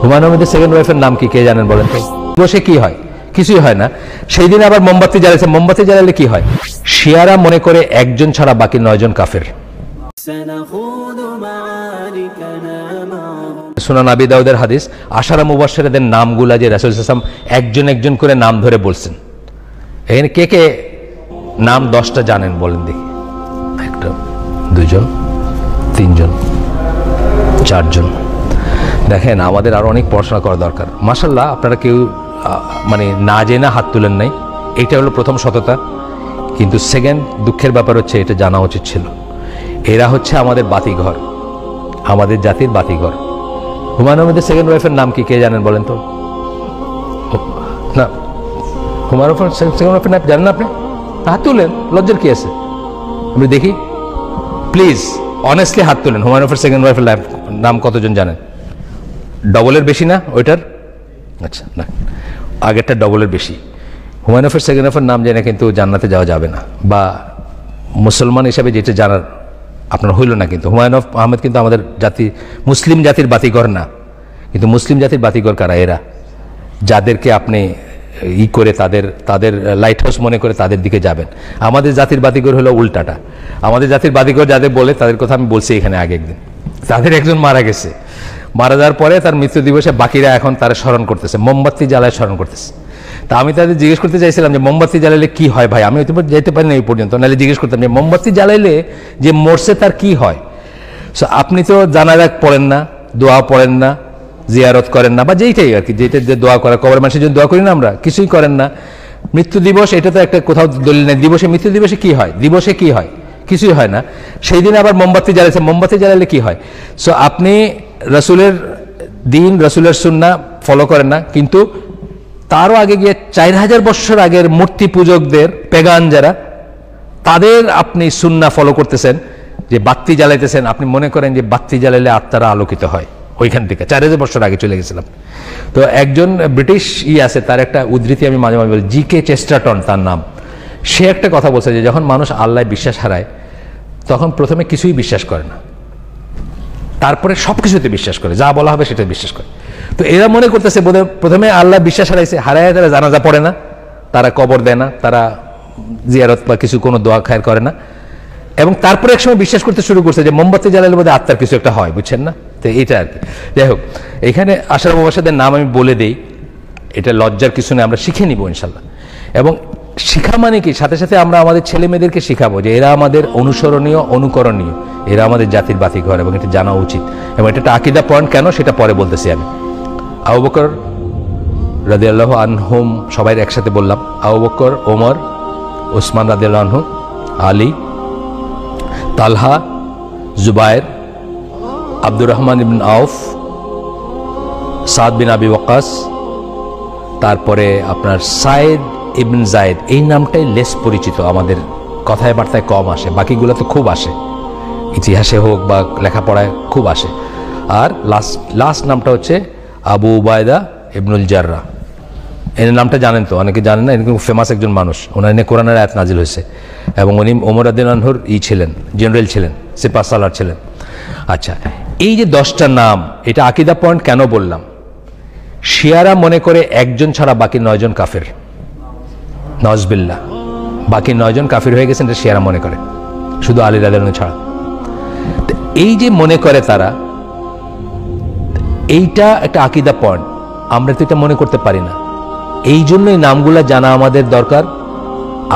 হুমায়ুন আহমেদের সেকেন্ড ওয়াইফের নাম কি কে জানেন বলেন তো? বসে কি হয়? কিছুই হয় না। সেই দিন আবার মোমবাতি জ্বালাইছে। মোমবাতি জ্বালালে কি হয়? শিয়ারা মনে করে একজন ছাড়া বাকি 9 জন কাফের। সুনান আবি দাউদের হাদিস, আশারা মুবাশশিরদের নামগুলা যে রাসূল সাল্লাল্লাহু আলাইহি ওয়াসাল্লাম একজন একজন করে নাম ধরে বলছেন। এখানে কে কে নাম 10টা জানেন বলেন দেখি? 1 2 জন 3 জন 4 জন। দেখেন, আমাদের আরো অনেক পড়াশোনা করা দরকার। মাশাআল্লাহ, আপনারা কেউ মানে না জেনে হাত তুলেন নাই, এটা হলো প্রথম সততা। কিন্তু সেকেন্ড দুঃখের ব্যাপার হচ্ছে এটা জানা উচিত ছিল। এরা হচ্ছে আমাদের বাতিঘর, আমাদের জাতির বাতিঘর। হুমায়ুন আহমেদের সেকেন্ড ওয়াইফের নাম কি কে জানেন বলেন তো? না, হুমায়ুন আহমেদের সেকেন্ড ওয়াইফের নাম জানেন না আপনি? হাত তুলেন, লজ্জার কি আছে? আমি দেখি, প্লিজ অনেস্টলি হাত তুলেন। হুমায়ুন আহমেদের সেকেন্ড ওয়াইফের নাম কতজন জানেন? ডবলের বেশি না ওইটার? আচ্ছা, না, আগেরটা ডবলের বেশি। হুমায়ুন আহমেদের সেকেন্ড ওয়াইফের নাম জেনে কিন্তু জান্নাতে যাওয়া যাবে না, বা মুসলমান হিসাবে যেটা জানার আপনার হইল না। কিন্তু হুমায়ুন আহমেদ কিন্তু আমাদের জাতি, মুসলিম জাতির বাতিঘর না। কিন্তু মুসলিম জাতির বাতিঘর কারা? এরা, যাদেরকে আপনি করে তাদের লাইট হাউস মনে করে তাদের দিকে যাবেন। আমাদের জাতির বাতিঘর হলো উল্টাটা। আমাদের জাতির বাতিঘর যাদের বলে, তাদের কথা আমি বলছি এখানে আগে একদিন। তাদের একজন মারা গেছে, মারা যাওয়ার পরে তার মৃত্যু দিবসে বাকিরা এখন তারা স্মরণ করতেছে, মোমবাতি জ্বালায় স্মরণ করতেছে। তা আমি তাদের জিজ্ঞেস করতে চাইছিলাম যে মোমবাতি জ্বালাইলে কি হয় ভাই? আমি হয়তো যেতে পারি না এই পর্যন্ত, নাহলে জিজ্ঞেস করতাম যে মোমবাতি জ্বালাইলে যে মরছে তার কি হয়। সো আপনি তো জানাজা পড়েন না, দোয়া পড়েন না, জিয়ারত করেন না, বা যেইটাই আর কি, যেটা যে দোয়া করা, কবরের মানুষের জন্য দোয়া করি না আমরা, কিছুই করেন না। মৃত্যু দিবস, এটা তো একটা কোথাও দলিল নেই। দিবসে, মৃত্যু দিবসে কি হয়? দিবসে কি হয়? কিছুই হয় না। সেই দিন আবার মোমবাতি জ্বালাইছে। মোমবাতি জ্বালালে কি হয়? সো আপনি রাসূলের দিন, রাসূলের সুন্নাহ ফলো করেন না, কিন্তু তারও আগে গিয়ে 4000 বছর আগের মূর্তি পূজকদের, পেগান যারা, তাদের আপনি সুন্নাহ ফলো করতেছেন, যে বাতি জ্বালাইতেছেন। আপনি মনে করেন যে বাতি জ্বালাইলে আত্মারা আলোকিত হয়। ওইখান থেকে 4000 বছর আগে চলে গেছিলাম। তো একজন ব্রিটিশ আছে, তার একটা উদ্ধৃতি আমি মাঝে মাঝে বলি, জি.কে. চেস্টারটন তার নাম। সে একটা কথা বলছে যে যখন মানুষ আল্লাহ বিশ্বাস হারায়, তখন প্রথমে কিছুই বিশ্বাস করে না, তারপরে সবকিছুতে বিশ্বাস করে, যা বলা হবে সেটা বিশ্বাস করে। তো এরা মনে করতেছে বোধহয় প্রথমে আল্লাহ বিশ্বাস হারাইছে, হারায় তারা জানাজা পড়ে না, তারা কবর দেয় না, তারা জিয়ারত বা কিছু কোনো দোয়া খায়ের করে না, এবং তারপরে একসময় বিশ্বাস করতে শুরু করছে যে মোমবাতি জ্বালালে বোধহয় আত্মার কিছু একটা হয়, বুঝছেন না? তো এইটা আর কি। যাই হোক, এখানে আশার মুবাশশিরদের নাম আমি বলে দেই, এটা লজ্জার কিছু নেই, আমরা শিখে নিব ইনশাল্লাহ। এবং শিখা মানে কি, সাথে সাথে আমরা আমাদের ছেলে মেয়েদেরকে শিখাবো যে এরা আমাদের অনুসরণীয়, অনুকরণীয়, এরা আমাদের জাতির বাতিঘর, এবং এটা জানা উচিত। এবং এটা একটা আকীদা পয়েন্ট, কেন সেটা পরে বলতেছি আমি। আবু বকর রাদিয়াল্লাহু আনহুম, সবাই একসাথে বললাম, আবু বকর, ওমর, ওসমান রাদিয়াল্লাহু আনহু, আলী, তালহা, জুবায়ের, আব্দুর রহমান ইবনে আউফ, সাদ বিন আবি ওয়াক্কাস, তারপরে আপনার সাইদ ইবনে যায়েদ। এই নামটাই লেস পরিচিত, আমাদের কথায় বার্তায় কম আসে, বাকিগুলো তো খুব আসে, ইতিহাসে হোক বা লেখাপড়ায় খুব আসে। আর লাস্ট নামটা হচ্ছে আবু উবায়দা ইবনুল জাররাহ। এর নামটা জানেন তো? অনেকে জানেন না, এরকম ফেমাস একজন মানুষ। ওনার নিয়ে কোরআনের আয়াত নাজিল হয়েছে, এবং উনি ওমর রাদিয়াল্লাহু আনহুর ছিলেন, জেনারেল ছিলেন, সিপাহ সালার ছিলেন। আচ্ছা, এই যে 10টা নাম, এটা আকীদা পয়েন্ট কেন বললাম? শিয়ারা মনে করে একজন ছাড়া বাকি 9 জন কাফের। নাউজুবিল্লাহ, বাকি 9 জন কাফের হয়ে গেছেন, এটা শিয়ারা মনে করে, শুধু আলী রাদিয়াল্লাহু আনহু ছাড়া। এই যে মনে করে তারা, এইটা একটা আকীদা পয়েন্ট। আমরা তো এটা মনে করতে পারি না, এই জন্যই নামগুলা জানা আমাদের দরকার।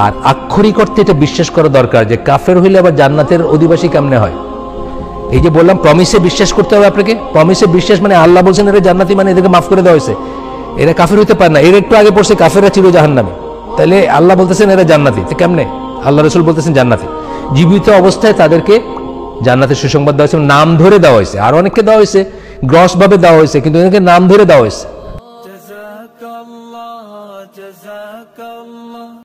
আর আক্ষরিক অর্থে এটা বিশ্বাস করা দরকার যে কাফের হইলে আবার জান্নাতের অধিবাসী কেমনে হয়। এই যে বললাম, প্রমিসে বিশ্বাস করতে হবে আপনাকে। প্রমিসে বিশ্বাস মানে আল্লাহ বলছেন এরা জান্নাতি, মানে এদেরকে মাফ করে দেওয়া হয়েছে, এরা কাফের হইতে পারে না। এর একটু আগে পড়ছে কাফেররা চির জাহান্নামী, তাহলে আল্লাহ বলতেছেন এরা জান্নাতি, তো কেমনে? আল্লাহ রাসূল বলতেছেন জান্নাতি। জীবিত অবস্থায় তাদেরকে জান্নাতের সুসংবাদ দেওয়া হয়েছে, নাম ধরে দেওয়া হয়েছে। আর অনেককে দেওয়া হয়েছে, গ্রস ভাবে দেওয়া হয়েছে, কিন্তু এদেরকে নাম ধরে দেওয়া হয়েছে।